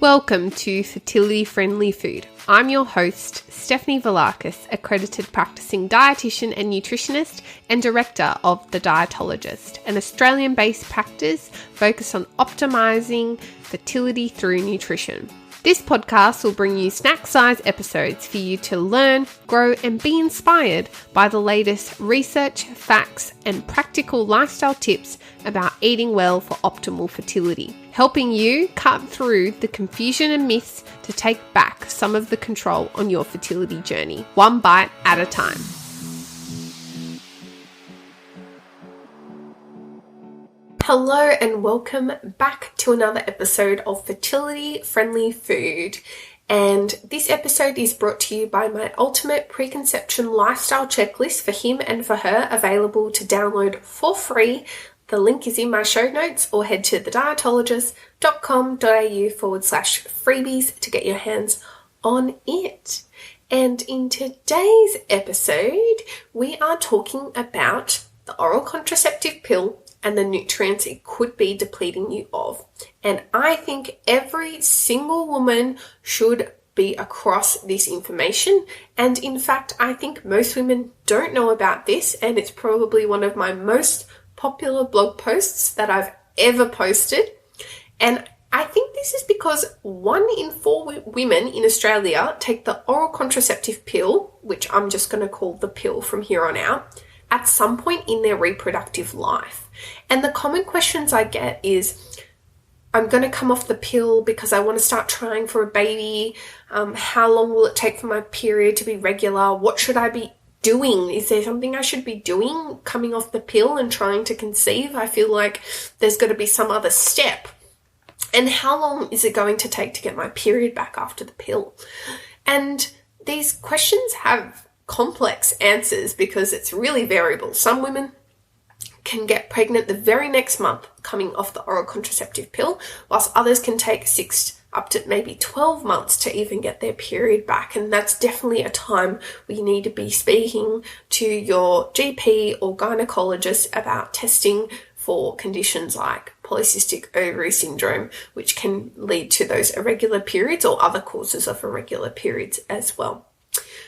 Welcome to Fertility Friendly Food. I'm your host, Stephanie Velakis, accredited practicing dietitian and nutritionist and director of the Dietologist, an Australian-based practice focused on optimizing fertility through nutrition. This podcast will bring you snack-size episodes for you to learn, grow, and be inspired by the latest research, facts, and practical lifestyle tips about eating well for optimal fertility, helping you cut through the confusion and myths to take back some of the control on your fertility journey, one bite at a time. Hello and welcome back to another episode of Fertility Friendly Food. And this episode is brought to you by my ultimate preconception lifestyle checklist for him and for her, available to download for free. The link is in my show notes, or head to thedietologist.com.au/freebies to get your hands on it. And in today's episode, we are talking about the oral contraceptive pill and the nutrients it could be depleting you of. And I think every single woman should be across this information. And in fact, I think most women don't know about this, and it's probably one of my most popular blog posts that I've ever posted. And I think this is because 1 in 4 women in Australia take the oral contraceptive pill, which I'm just going to call the pill from here on out, at some point in their reproductive life. And the common questions I get is, I'm going to come off the pill because I want to start trying for a baby. How long will it take for my period to be regular? What should I be doing? Is there something I should be doing coming off the pill and trying to conceive? I feel like there's got to be some other step. And how long is it going to take to get my period back after the pill? And these questions have complex answers because it's really variable. Some women can get pregnant the very next month coming off the oral contraceptive pill, whilst others can take 6 up to maybe 12 months to even get their period back. And that's definitely a time where you need to be speaking to your GP or gynecologist about testing for conditions like polycystic ovary syndrome, which can lead to those irregular periods or other causes of irregular periods as well.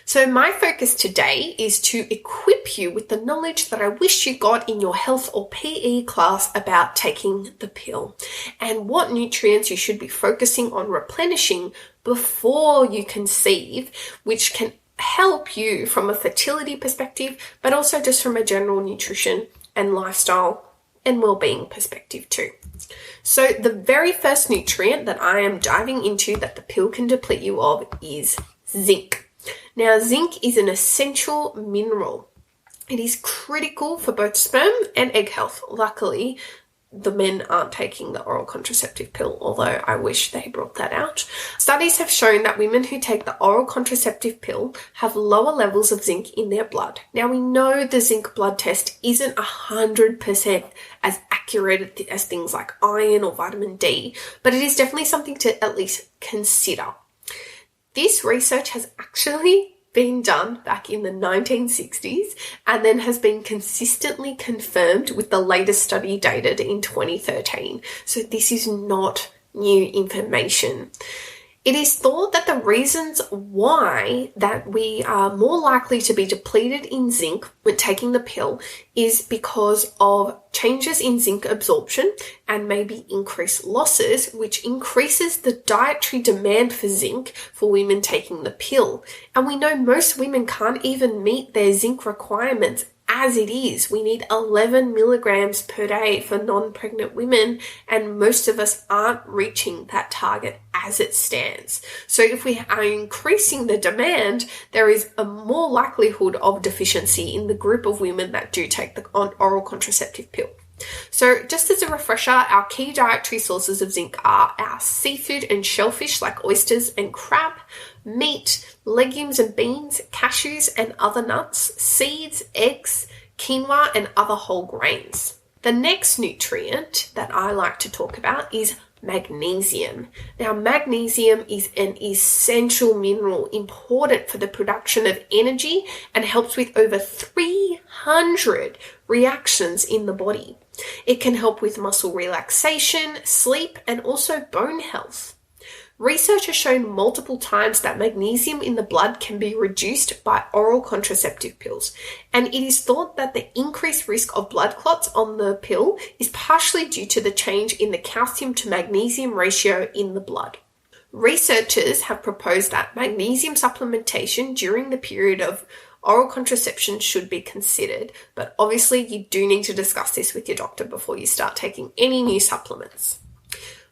So my focus today is to equip you with the knowledge that I wish you got in your health or PE class about taking the pill, and what nutrients you should be focusing on replenishing before you conceive, which can help you from a fertility perspective, but also just from a general nutrition and lifestyle and well-being perspective too. So the very first nutrient that I am diving into that the pill can deplete you of is zinc. Now, zinc is an essential mineral. It is critical for both sperm and egg health. Luckily, the men aren't taking the oral contraceptive pill, although I wish they brought that out. Studies have shown that women who take the oral contraceptive pill have lower levels of zinc in their blood. Now, we know the zinc blood test isn't 100% as accurate as things like iron or vitamin D, but it is definitely something to at least consider. This research has actually been done back in the 1960s and then has been consistently confirmed with the latest study dated in 2013. So this is not new information. It is thought that the reasons why that we are more likely to be depleted in zinc when taking the pill is because of changes in zinc absorption and maybe increased losses, which increases the dietary demand for zinc for women taking the pill. And we know most women can't even meet their zinc requirements as it is. We need 11 milligrams per day for non-pregnant women, and most of us aren't reaching that target as it stands. So if we are increasing the demand, there is a more likelihood of deficiency in the group of women that do take the oral contraceptive pill. So just as a refresher, our key dietary sources of zinc are our seafood and shellfish like oysters and crab, meat, legumes and beans, cashews and other nuts, seeds, eggs, quinoa and other whole grains. The next nutrient that I like to talk about is magnesium. Now, magnesium is an essential mineral important for the production of energy and helps with over 300 reactions in the body. It can help with muscle relaxation, sleep, and also bone health. Research has shown multiple times that magnesium in the blood can be reduced by oral contraceptive pills, and it is thought that the increased risk of blood clots on the pill is partially due to the change in the calcium to magnesium ratio in the blood. Researchers have proposed that magnesium supplementation during the period of oral contraception should be considered, but obviously you do need to discuss this with your doctor before you start taking any new supplements.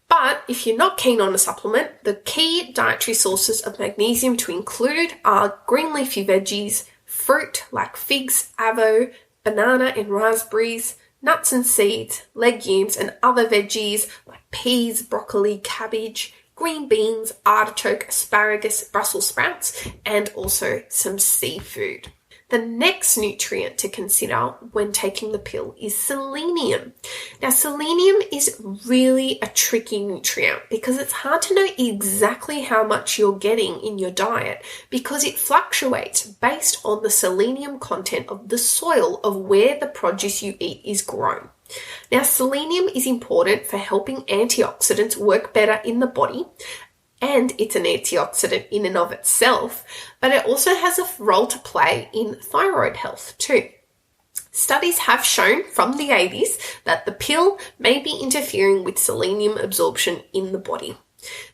But if you're not keen on a supplement, the key dietary sources of magnesium to include are green leafy veggies, fruit like figs, avo, banana and raspberries, nuts and seeds, legumes and other veggies like peas, broccoli, cabbage, green beans, artichoke, asparagus, Brussels sprouts, and also some seafood. The next nutrient to consider when taking the pill is selenium. Now, selenium is really a tricky nutrient because it's hard to know exactly how much you're getting in your diet because it fluctuates based on the selenium content of the soil of where the produce you eat is grown. Now, selenium is important for helping antioxidants work better in the body, and it's an antioxidant in and of itself, but it also has a role to play in thyroid health too. Studies have shown from the 80s that the pill may be interfering with selenium absorption in the body.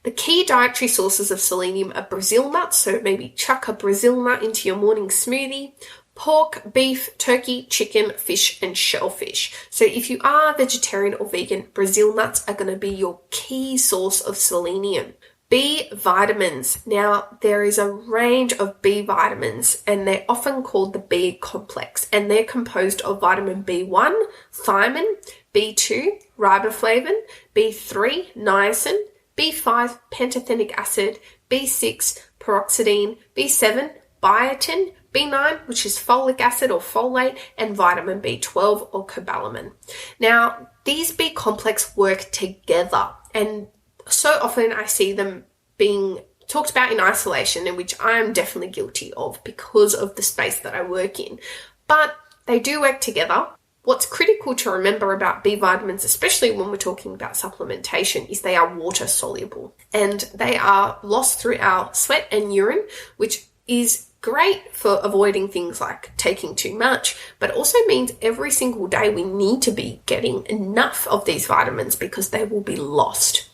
The key dietary sources of selenium are Brazil nuts, so maybe chuck a Brazil nut into your morning smoothie, pork, beef, turkey, chicken, fish, and shellfish. So if you are vegetarian or vegan, Brazil nuts are going to be your key source of selenium. B vitamins. Now, there is a range of B vitamins, and they're often called the B complex, and they're composed of vitamin B1, thiamine, B2, riboflavin, B3, niacin, B5, pantothenic acid, B6, peroxidine, B7, biotin, B9, which is folic acid or folate, and vitamin B12 or cobalamin. Now, these B complex work together, and so often I see them being talked about in isolation, in which I am definitely guilty of because of the space that I work in. But they do work together. What's critical to remember about B vitamins, especially when we're talking about supplementation, is they are water soluble and they are lost through our sweat and urine, which is great for avoiding things like taking too much, but also means every single day we need to be getting enough of these vitamins because they will be lost.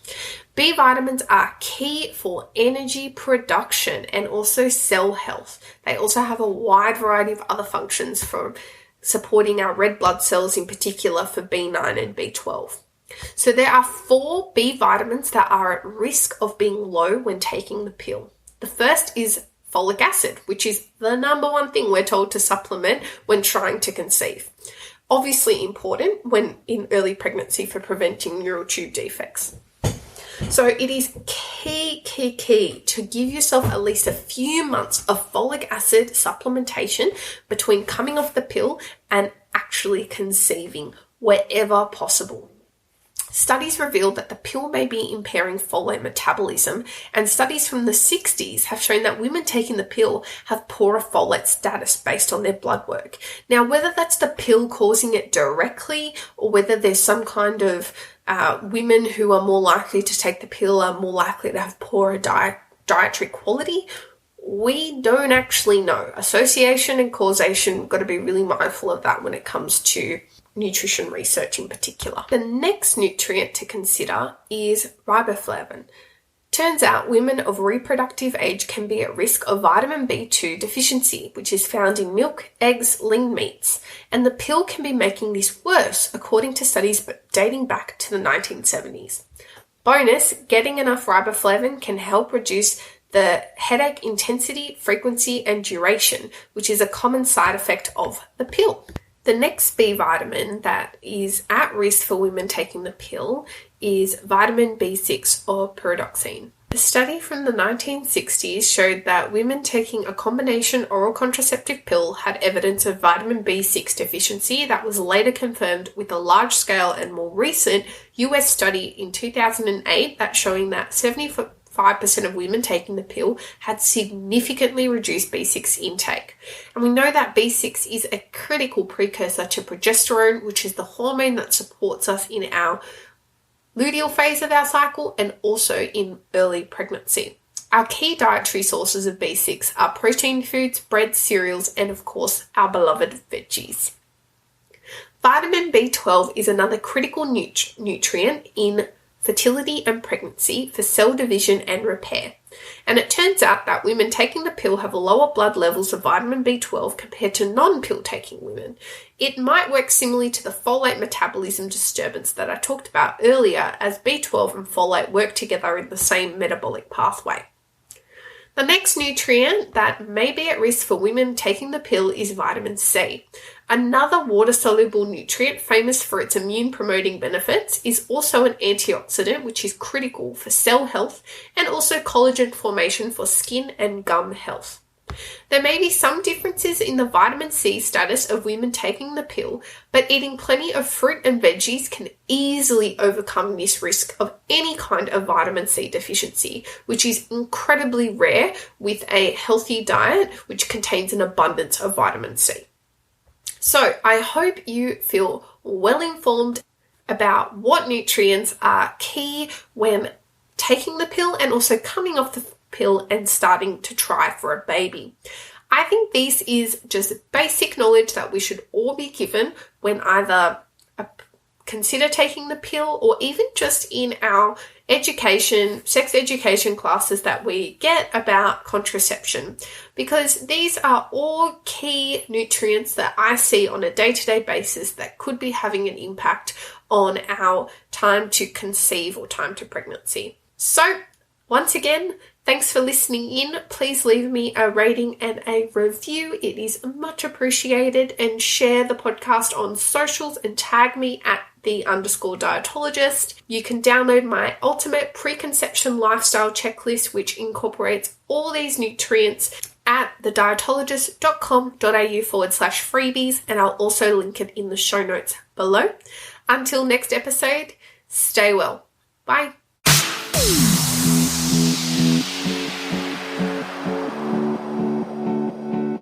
B vitamins are key for energy production and also cell health. They also have a wide variety of other functions for supporting our red blood cells, in particular for B9 and B12. So there are 4 B vitamins that are at risk of being low when taking the pill. The first is folic acid, which is the number one thing we're told to supplement when trying to conceive. Obviously important when in early pregnancy for preventing neural tube defects. So it is key to give yourself at least a few months of folic acid supplementation between coming off the pill and actually conceiving wherever possible. Studies reveal that the pill may be impairing folate metabolism, and studies from the 60s have shown that women taking the pill have poorer folate status based on their blood work. Now, whether that's the pill causing it directly or whether there's some kind of women who are more likely to take the pill are more likely to have poorer dietary quality, we don't actually know. Association and causation, we've got to be really mindful of that when it comes to nutrition research in particular. The next nutrient to consider is riboflavin. Turns out women of reproductive age can be at risk of vitamin B2 deficiency, which is found in milk, eggs, lean meats, and the pill can be making this worse according to studies dating back to the 1970s. Bonus, getting enough riboflavin can help reduce the headache intensity, frequency, and duration, which is a common side effect of the pill. The next B vitamin that is at risk for women taking the pill is vitamin B6 or pyridoxine. A study from the 1960s showed that women taking a combination oral contraceptive pill had evidence of vitamin B6 deficiency that was later confirmed with a large-scale and more recent US study in 2008 that showing that 75% of women taking the pill had significantly reduced B6 intake. And we know that B6 is a critical precursor to progesterone, which is the hormone that supports us in our luteal phase of our cycle and also in early pregnancy. Our key dietary sources of B6 are protein foods, bread, cereals, and of course our beloved veggies. Vitamin B12 is another critical nutrient in fertility and pregnancy for cell division and repair. And it turns out that women taking the pill have lower blood levels of vitamin B12 compared to non-pill taking women. It might work similarly to the folate metabolism disturbance that I talked about earlier, as B12 and folate work together in the same metabolic pathway. The next nutrient that may be at risk for women taking the pill is vitamin C. Another water-soluble nutrient famous for its immune-promoting benefits is also an antioxidant, which is critical for cell health and also collagen formation for skin and gum health. There may be some differences in the vitamin C status of women taking the pill, but eating plenty of fruit and veggies can easily overcome this risk of any kind of vitamin C deficiency, which is incredibly rare with a healthy diet which contains an abundance of vitamin C. So I hope you feel well informed about what nutrients are key when taking the pill and also coming off the pill and starting to try for a baby. I think this is just basic knowledge that we should all be given when either consider taking the pill or even just in our education, sex education classes that we get about contraception, because these are all key nutrients that I see on a day-to-day basis that could be having an impact on our time to conceive or time to pregnancy. So once again, thanks for listening in. Please leave me a rating and a review. It is much appreciated, and share the podcast on socials and tag me at _Dietologist. You can download my ultimate preconception lifestyle checklist, which incorporates all these nutrients at thedietologist.com.au/freebies, and I'll also link it in the show notes below. Until next episode, stay well. Bye.